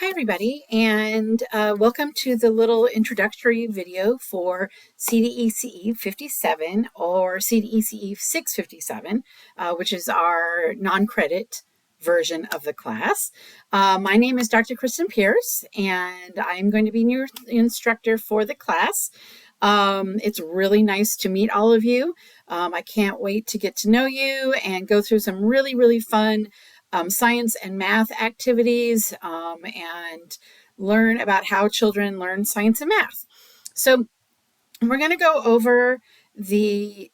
Hi everybody, and welcome to the little introductory video for CDECE 57 or CDECE 657, which is our non-credit version of the class. My name is Dr. Kristen Pierce, and I'm going to be your instructor for the class. It's really nice to meet all of you. I can't wait to get to know you and go through some really fun science and math activities and learn about how children learn science and math. So we're going to go over the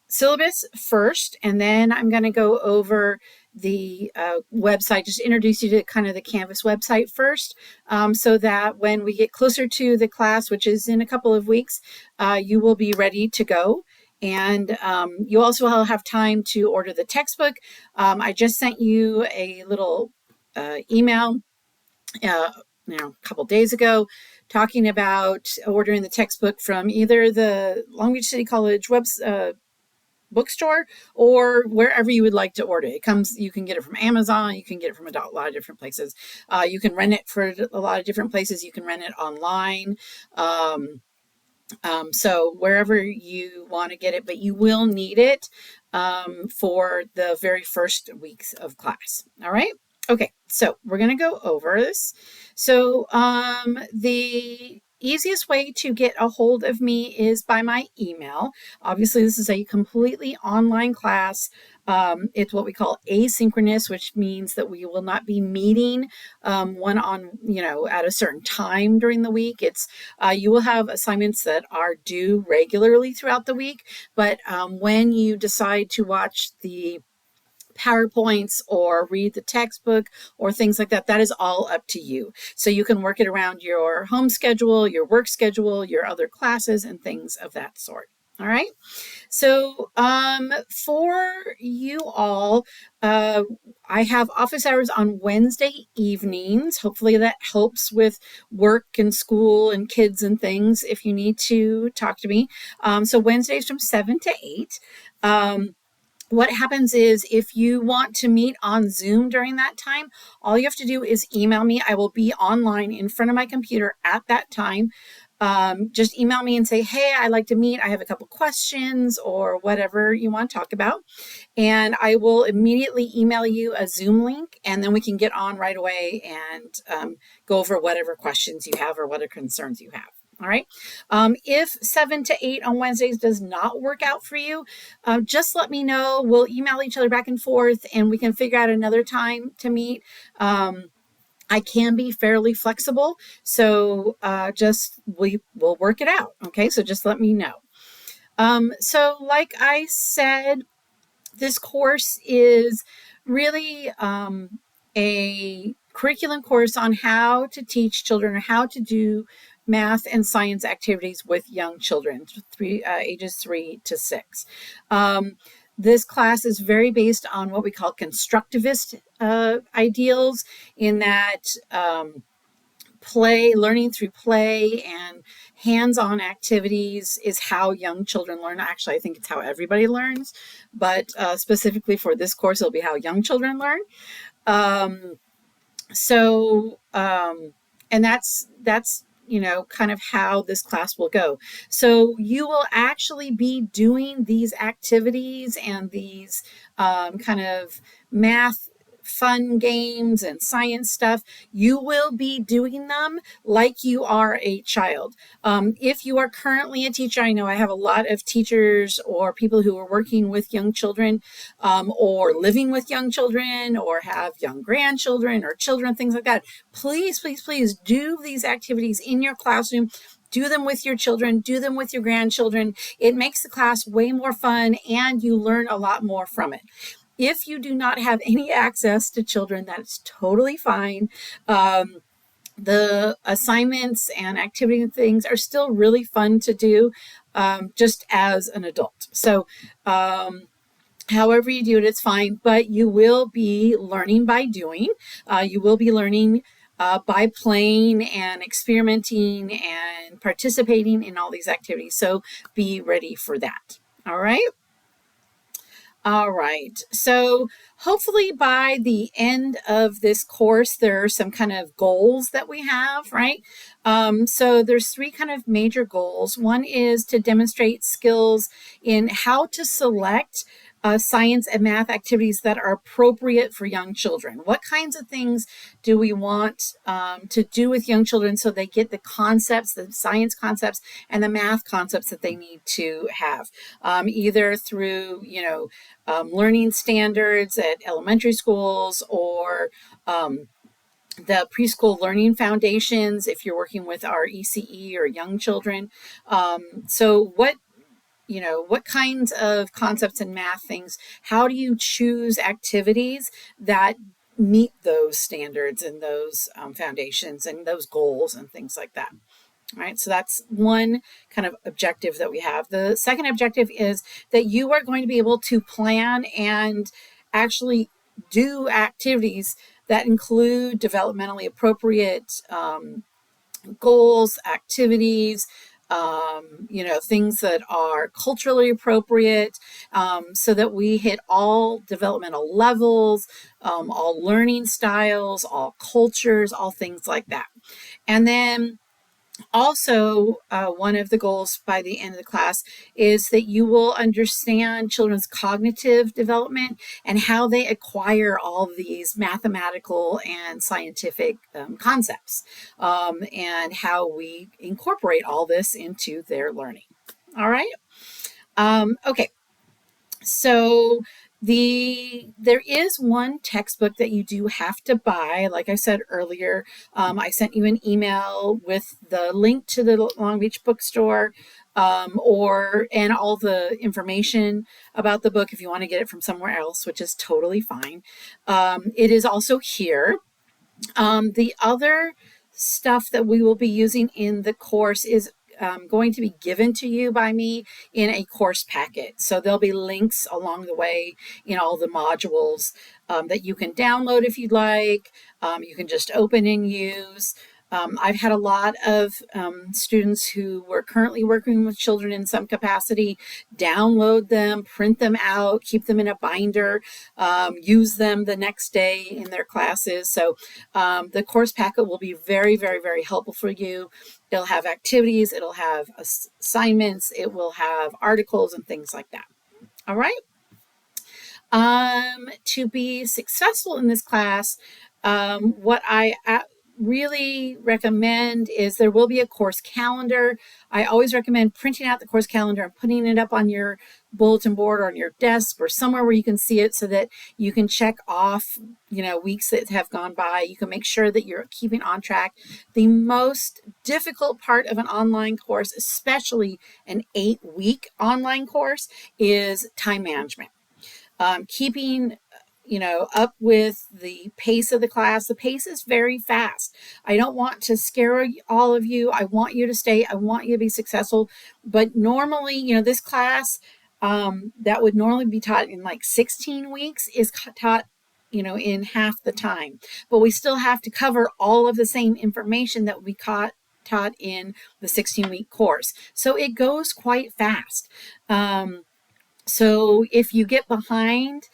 syllabus first, and then I'm going to go over the website, just introduce you to kind of the Canvas website first, so that when we get closer to the class, which is in a couple of weeks, you will be ready to go. And you also will have time to order the textbook. I just sent you a little email a couple days ago talking about ordering the textbook from either the Long Beach City College bookstore or wherever you would like to order it. You can get it from Amazon, you can get it from a lot of different places. You can rent it for a lot of different places. You can rent it online. So wherever you want to get it, but you will need it for the very first weeks of class. All right. Okay, so we're going to go over this. So the easiest way to get a hold of me is by my email. Obviously, this is a completely online class. It's what we call asynchronous, which means that we will not be meeting at a certain time during the week. You will have assignments that are due regularly throughout the week, but when you decide to watch the PowerPoints or read the textbook or things like that, that is all up to you. So you can work it around your home schedule, your work schedule, your other classes, and things of that sort. All right. So for you all, I have office hours on Wednesday evenings. Hopefully that helps with work and school and kids and things if you need to talk to me. So Wednesdays from 7 to 8. What happens is if you want to meet on Zoom during that time, all you have to do is email me. I will be online in front of my computer at that time. Just email me and say, hey, I'd like to meet. I have a couple questions or whatever you want to talk about. And I will immediately email you a Zoom link, and then we can get on right away and go over whatever questions you have or whatever concerns you have. All right. If 7 to 8 on Wednesdays does not work out for you, just let me know. We'll email each other back and forth, and we can figure out another time to meet. I can be fairly flexible, so we will work it out. Okay, so just let me know. So like I said, this course is really a curriculum course on how to teach children or how to do math and science activities with young children, ages 3 to 6. This class is very based on what we call constructivist ideals, in that learning through play and hands-on activities is how young children learn. Actually, I think it's how everybody learns, but specifically for this course, it'll be how young children learn. And that's kind of how this class will go. So you will actually be doing these activities and these kind of math fun games and science stuff. You will be doing them like you are a child. If you are currently a teacher, I know I have a lot of teachers or people who are working with young children or living with young children or have young grandchildren or children, things like that. Please do these activities in your classroom. Do them with your children, do them with your grandchildren. It makes the class way more fun, and you learn a lot more from it. If you do not have any access to children, that's totally fine. The assignments and activity and things are still really fun to do just as an adult. So however you do it, it's fine, but you will be learning by doing. You will be learning by playing and experimenting and participating in all these activities. So be ready for that. All right. All right. So hopefully by the end of this course, there are some kind of goals that we have, right? So there's three kind of major goals. One is to demonstrate skills in how to select science and math activities that are appropriate for young children. What kinds of things do we want to do with young children so they get the concepts, the science concepts, and the math concepts that they need to have, either through, learning standards at elementary schools or the preschool learning foundations if you're working with our ECE or young children. So what kinds of concepts and math things, how do you choose activities that meet those standards and those foundations and those goals and things like that? All right, so that's one kind of objective that we have. The second objective is that you are going to be able to plan and actually do activities that include developmentally appropriate goals, activities, things that are culturally appropriate, so that we hit all developmental levels, all learning styles, all cultures, all things like that. And then also, one of the goals by the end of the class is that you will understand children's cognitive development and how they acquire all these mathematical and scientific concepts, and how we incorporate all this into their learning. All right. Okay. So there is one textbook that you do have to buy. Like I said earlier, I sent you an email with the link to the Long Beach bookstore, and all the information about the book if you want to get it from somewhere else, which is totally fine. It is also here. The other stuff that we will be using in the course is going to be given to you by me in a course packet. So there'll be links along the way in all the modules that you can download if you'd like. You can just open and use. I've had a lot of students who were currently working with children in some capacity download them, print them out, keep them in a binder, use them the next day in their classes. So the course packet will be very, very, very helpful for you. It'll have activities, it'll have assignments, it will have articles and things like that. All right. To be successful in this class, what I really recommend is there will be a course calendar. I always recommend printing out the course calendar and putting it up on your bulletin board or on your desk or somewhere where you can see it so that you can check off, weeks that have gone by. You can make sure that you're keeping on track. The most difficult part of an online course, especially an 8-week online course, is time management. Keeping up with the pace of the class. The pace is very fast. I don't want to scare all of you. I want you to stay. I want you to be successful. But normally, this class that would normally be taught in like 16 weeks is taught, in half the time. But we still have to cover all of the same information that we taught in the 16-week course. So it goes quite fast. So if you get behind,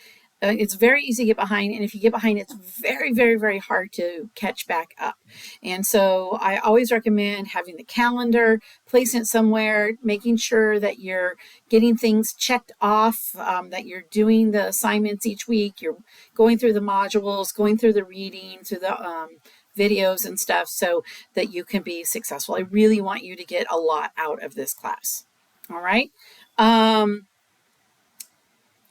it's very easy to get behind. And if you get behind, it's very, very, very hard to catch back up. And so I always recommend having the calendar, placing it somewhere, making sure that you're getting things checked off, that you're doing the assignments each week, you're going through the modules, going through the reading, through the videos and stuff so that you can be successful. I really want you to get a lot out of this class. All right.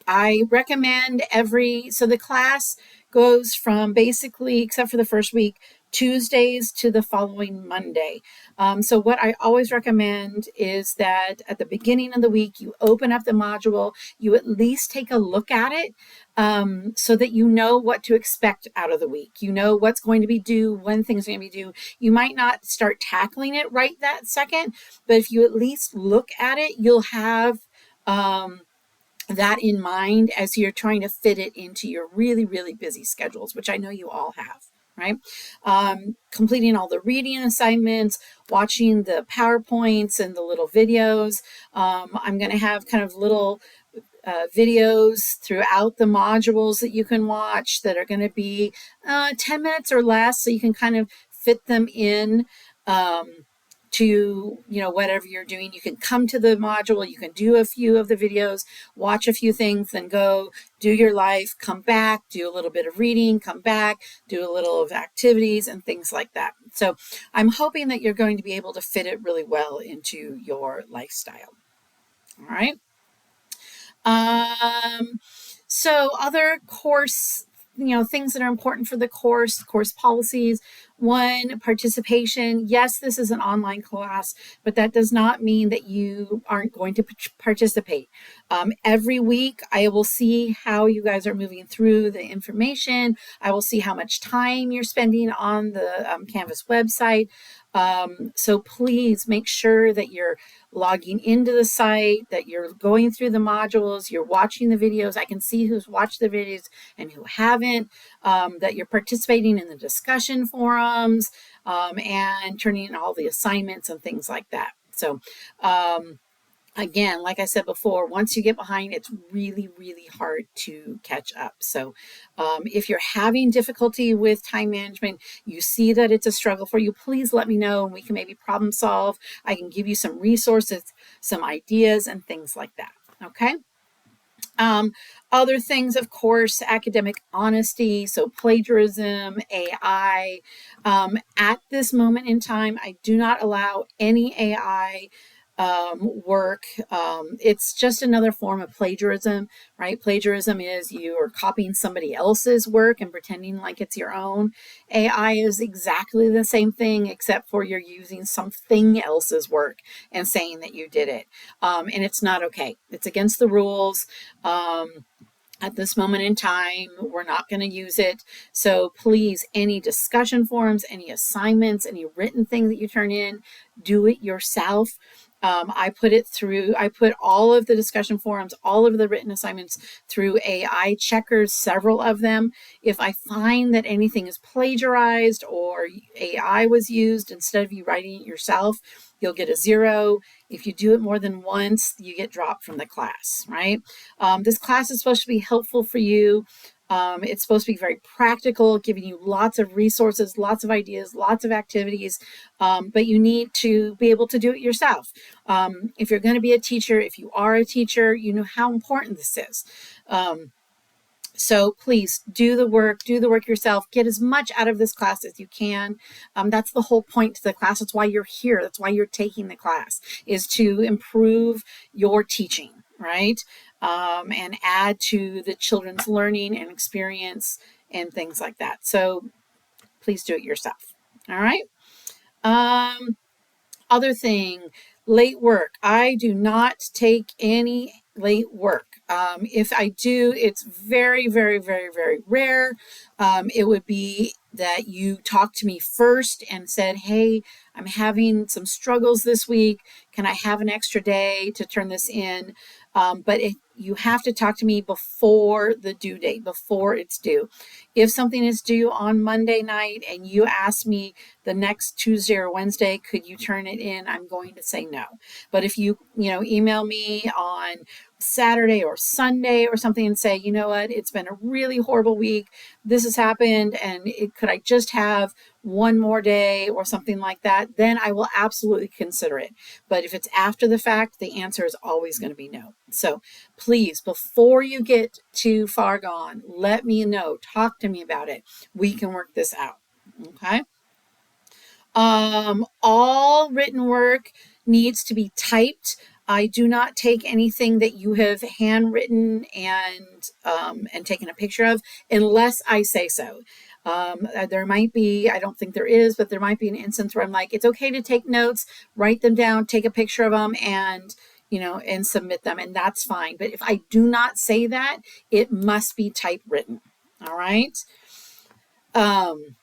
I recommend so the class goes from basically, except for the first week, Tuesdays to the following Monday. So what I always recommend is that at the beginning of the week, you open up the module, you at least take a look at it, so that you know what to expect out of the week. You know what's going to be due, when things are going to be due. You might not start tackling it right that second, but if you at least look at it, you'll have that in mind as you're trying to fit it into your really, really busy schedules, which I know you all have, right? Completing all the reading assignments, watching the PowerPoints and the little videos. I'm going to have kind of little videos throughout the modules that you can watch that are going to be 10 minutes or less, so you can kind of fit them in to whatever you're doing. You can come to the module, you can do a few of the videos, watch a few things, then go do your life, come back, do a little bit of reading, come back, do a little of activities and things like that. So I'm hoping that you're going to be able to fit it really well into your lifestyle. All right. So other course, things that are important for the course policies. One, participation. Yes, this is an online class, but that does not mean that you aren't going to participate. Every week, I will see how you guys are moving through the information. I will see how much time you're spending on the Canvas website. So please make sure that you're logging into the site, that you're going through the modules, you're watching the videos. I can see who's watched the videos and who haven't, that you're participating in the discussion forums, and turning in all the assignments and things like that. So, again, like I said before, once you get behind, it's really, really hard to catch up. So if you're having difficulty with time management, you see that it's a struggle for you, please let me know and we can maybe problem solve. I can give you some resources, some ideas and things like that. Okay. Other things, of course, academic honesty, so plagiarism, AI. At this moment in time, I do not allow any AI work. It's just another form of plagiarism, right? Plagiarism is you are copying somebody else's work and pretending like it's your own. AI is exactly the same thing, except for you're using something else's work and saying that you did it. And it's not okay. It's against the rules. At this moment in time, we're not going to use it. So please, any discussion forums, any assignments, any written thing that you turn in, do it yourself. I put all of the discussion forums, all of the written assignments through AI checkers, several of them. If I find that anything is plagiarized or AI was used instead of you writing it yourself, you'll get a 0. If you do it more than once, you get dropped from the class, right? This class is supposed to be helpful for you. It's supposed to be very practical, giving you lots of resources, lots of ideas, lots of activities, but you need to be able to do it yourself. If you're going to be a teacher, if you are a teacher, you know how important this is. So please do the work yourself, get as much out of this class as you can. That's the whole point to the class. That's why you're here. That's why you're taking the class, is to improve your teaching, right? And add to the children's learning and experience and things like that. So please do it yourself. All right. Other thing, late work. I do not take any late work. If I do, it's very, very, very, very rare. It would be that you talked to me first and said, hey, I'm having some struggles this week. Can I have an extra day to turn this in? But you have to talk to me before the due date, before it's due. If something is due on Monday night and you ask me the next Tuesday or Wednesday, could you turn it in? I'm going to say no. But if you email me on Saturday or Sunday or something and say, you know what, it's been a really horrible week, this has happened, and could I just have one more day or something like that, then I will absolutely consider it. But if it's after the fact, the answer is always going to be no. So please, before you get too far gone, let me know. Talk to me about it. We can work this out. Okay. All written work needs to be typed. I do not take anything that you have handwritten and taken a picture of unless I say so. There might be, I don't think there is, but there might be an instance where I'm like, it's okay to take notes, write them down, take a picture of them, and submit them, and that's fine. But if I do not say that, it must be typewritten. All right. And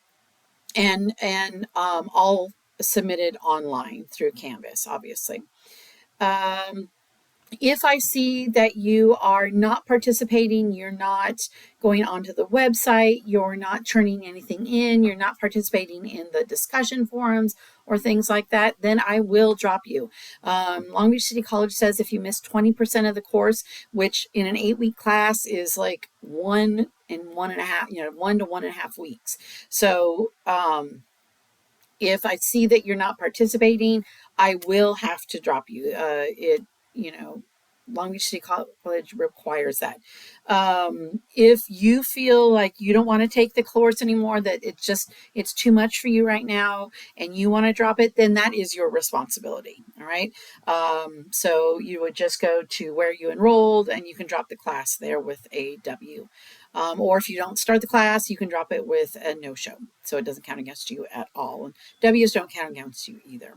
all submitted online through Canvas, obviously. If I see that you are not participating, you're not going onto the website, you're not turning anything in, you're not participating in the discussion forums or things like that, then I will drop you. Long Beach City College says if you miss 20% of the course, which in an 8-week class is like 1 to 1.5 weeks. So, if I see that you're not participating, I will have to drop you. You know, Long Beach City College requires that. If you feel like you don't want to take the course anymore, that it's too much for you right now, and you want to drop it, then that is your responsibility. All right. So you would just go to where you enrolled, and you can drop the class there with a W. Or if you don't start the class, you can drop it with a no-show. So it doesn't count against you at all. And W's don't count against you either.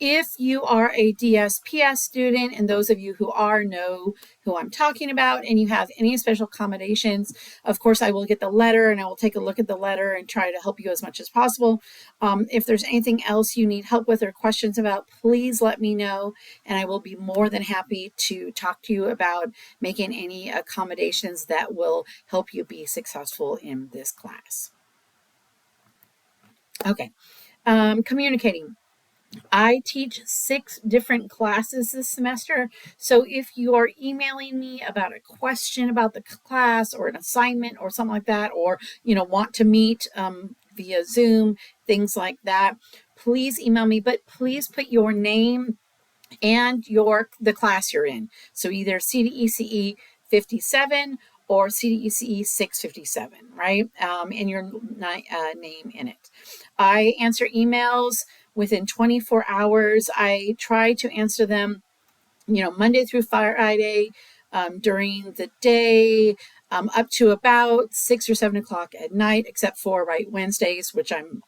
If you are a DSPS student, and those of you who are know who I'm talking about, and you have any special accommodations, of course, I will get the letter and I will take a look at the letter and try to help you as much as possible. If there's anything else you need help with or questions about, please let me know, and I will be more than happy to talk to you about making any accommodations that will help you be successful in this class. Okay, communicating. I teach 6 different classes this semester. So if you are emailing me about a question about the class or an assignment or something like that, or want to meet via Zoom, things like that, please email me. But please put your name and the class you're in. So either CDECE 57 or CDECE 657, right? And your name in it. I answer emails within 24 hours. I try to answer them, Monday through Friday, during the day, up to about 6 or 7 o'clock at night, except for Wednesdays, which I'm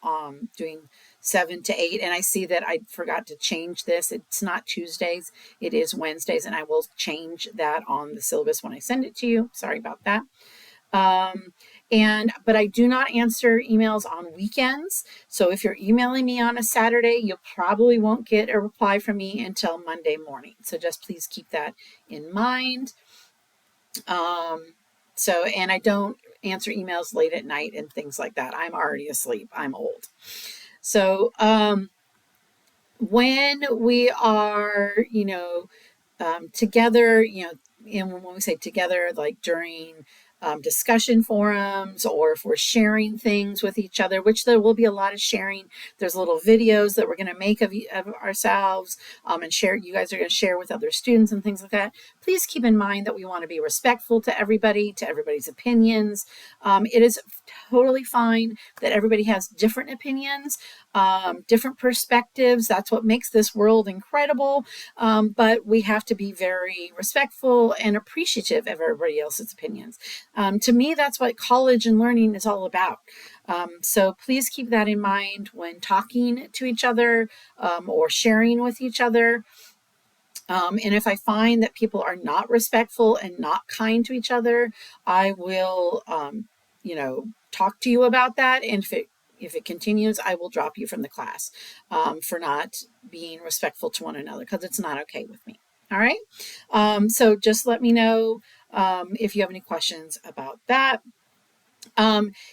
doing 7 to 8. And I see that I forgot to change this. It's not Tuesdays, it is Wednesdays, and I will change that on the syllabus when I send it to you. Sorry about that. But I do not answer emails on weekends. So if you're emailing me on a Saturday, you probably won't get a reply from me until Monday morning. So just please keep that in mind. And I don't answer emails late at night and things like that. I'm already asleep. I'm old. So, when we are, together, and when we say together, like during discussion forums, or if we're sharing things with each other, which there will be a lot of sharing. There's little videos that we're going to make of ourselves, and share. You guys are going to share with other students and things like that. Please keep in mind that we want to be respectful to everybody's opinions. It is totally fine that everybody has different opinions, different perspectives. That's what makes this world incredible. But we have to be very respectful and appreciative of everybody else's opinions. To me, that's what college and learning is all about. So please keep that in mind when talking to each other, or sharing with each other. And if I find that people are not respectful and not kind to each other, I will, talk to you about that. And if it continues, I will drop you from the class, for not being respectful to one another, because it's not okay with me. All right. So just let me know if you have any questions about that.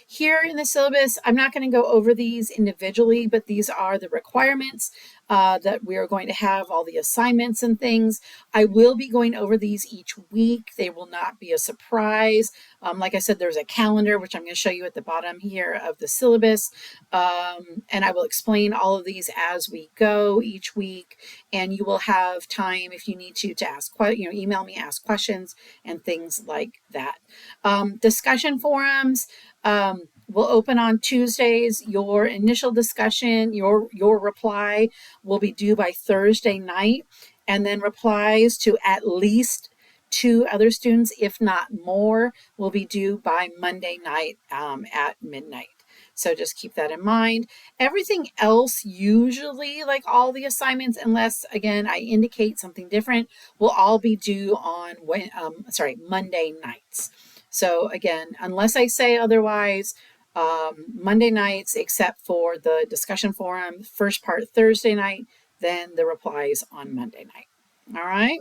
Here in the syllabus, I'm not going to go over these individually, but these are the requirements that we are going to have, all the assignments and things. I will be going over these each week. They will not be a surprise. Like I said, there's a calendar, which I'm going to show you at the bottom here of the syllabus. And I will explain all of these as we go each week. And you will have time, if you need to ask, email me, ask questions and things like that. Discussion forums will open on Tuesdays. Your initial discussion, your reply will be due by Thursday night, and then replies to at least 2 other students, if not more, will be due by Monday night at midnight. So just keep that in mind. Everything else, usually, like all the assignments, unless again I indicate something different, will all be due on Monday nights. So again, unless I say otherwise, Monday nights, except for the discussion forum, first part Thursday night, then the replies on Monday night. All right.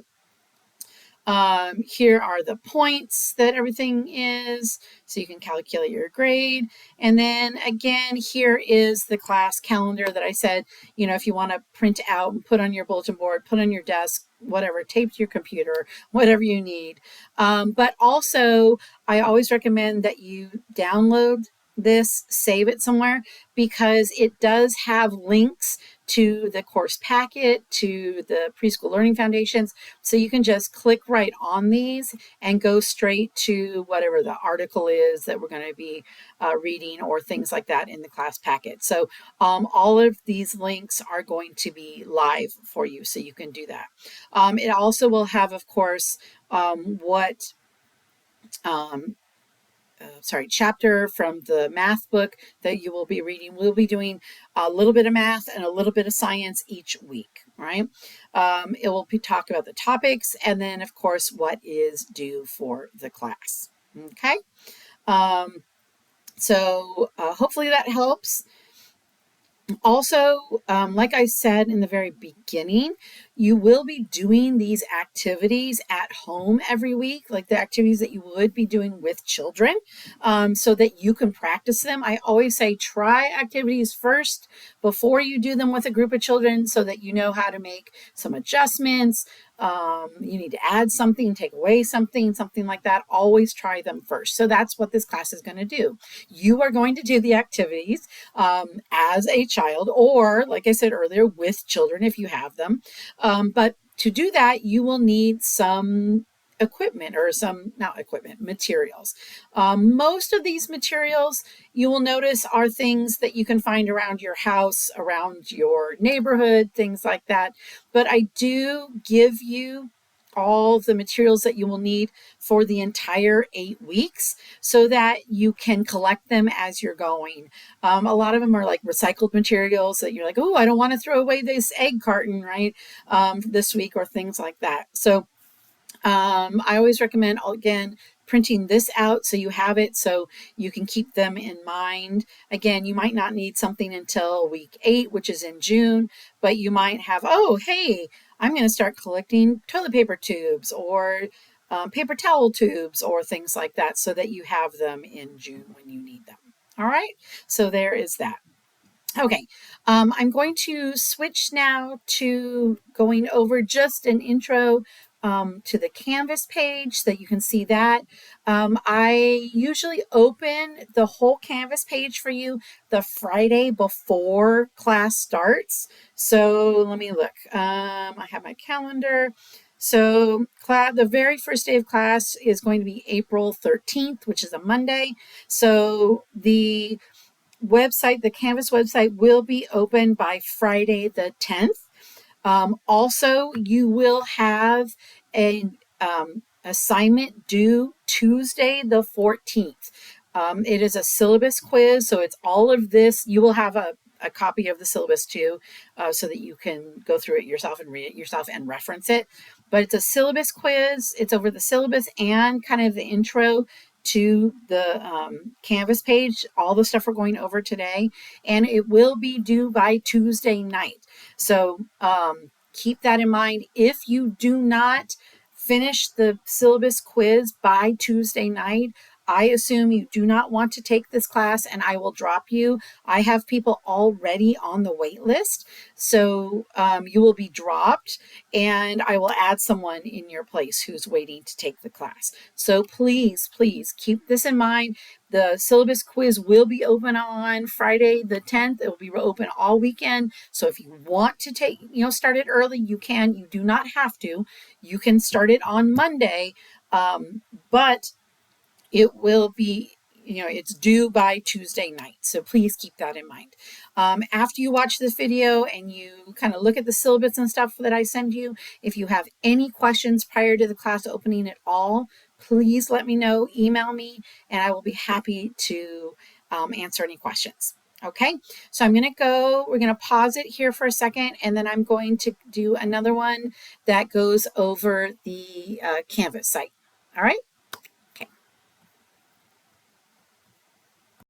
Here are the points that everything is, so you can calculate your grade. And then again, here is the class calendar that I said, if you want to print out and put on your bulletin board, put on your desk, whatever, tape to your computer, whatever you need. But also, I always recommend that you download this, save it somewhere, because it does have links to the course packet, to the Preschool Learning Foundations. So you can just click right on these and go straight to whatever the article is that we're going to be reading, or things like that in the class packet. So all of these links are going to be live for you, so you can do that. It also will have, of course, what chapter from the math book that you will be reading. We'll be doing a little bit of math and a little bit of science each week, right? It will be talk about the topics, and then, of course, what is due for the class. Okay. So hopefully that helps. Also, like I said in the very beginning, you will be doing these activities at home every week, like the activities that you would be doing with children, so that you can practice them. I always say try activities first before you do them with a group of children, so that you know how to make some adjustments. You need to add something, take away something, something like that. Always try them first. So that's what this class is going to do. You are going to do the activities as a child, or like I said earlier, with children if you have them. But to do that, you will need some equipment, or materials. Most of these materials, you will notice, are things that you can find around your house, around your neighborhood, things like that. But I do give you all the materials that you will need for the entire 8 weeks, so that you can collect them as you're going. A lot of them are like recycled materials that you're like, oh, I don't want to throw away this egg carton, right, this week, or things like that. So I always recommend, again, printing this out so you have it, so you can keep them in mind. Again, you might not need something until week 8, which is in June, but you might have, oh, hey, I'm going to start collecting toilet paper tubes, or paper towel tubes, or things like that, so that you have them in June when you need them. All right, so there is that. Okay, I'm going to switch now to going over just an intro to the Canvas page, so that you can see that. I usually open the whole Canvas page for you the Friday before class starts. So let me look. I have my calendar. So the very first day of class is going to be April 13th, which is a Monday. So the Canvas website will be open by Friday the 10th. Also, you will have an assignment due Tuesday the 14th. It is a syllabus quiz, so it's all of this. You will have a copy of the syllabus too, so that you can go through it yourself and read it yourself and reference it. But it's a syllabus quiz. It's over the syllabus and kind of the intro to the Canvas page, all the stuff we're going over today, and it will be due by Tuesday night. So keep that in mind. If you do not finish the syllabus quiz by Tuesday night, I assume you do not want to take this class, and I will drop you. I have people already on the wait list, so you will be dropped, and I will add someone in your place who's waiting to take the class. So please, please keep this in mind. The syllabus quiz will be open on Friday the 10th. It will be open all weekend. So if you want to start it early, you can. You do not have to. You can start it on Monday, but it will be, it's due by Tuesday night. So please keep that in mind. After you watch this video and you kind of look at the syllabus and stuff that I send you, if you have any questions prior to the class opening at all, please let me know, email me, and I will be happy to answer any questions. Okay, so we're going to pause it here for a second, and then I'm going to do another one that goes over the Canvas site. All right.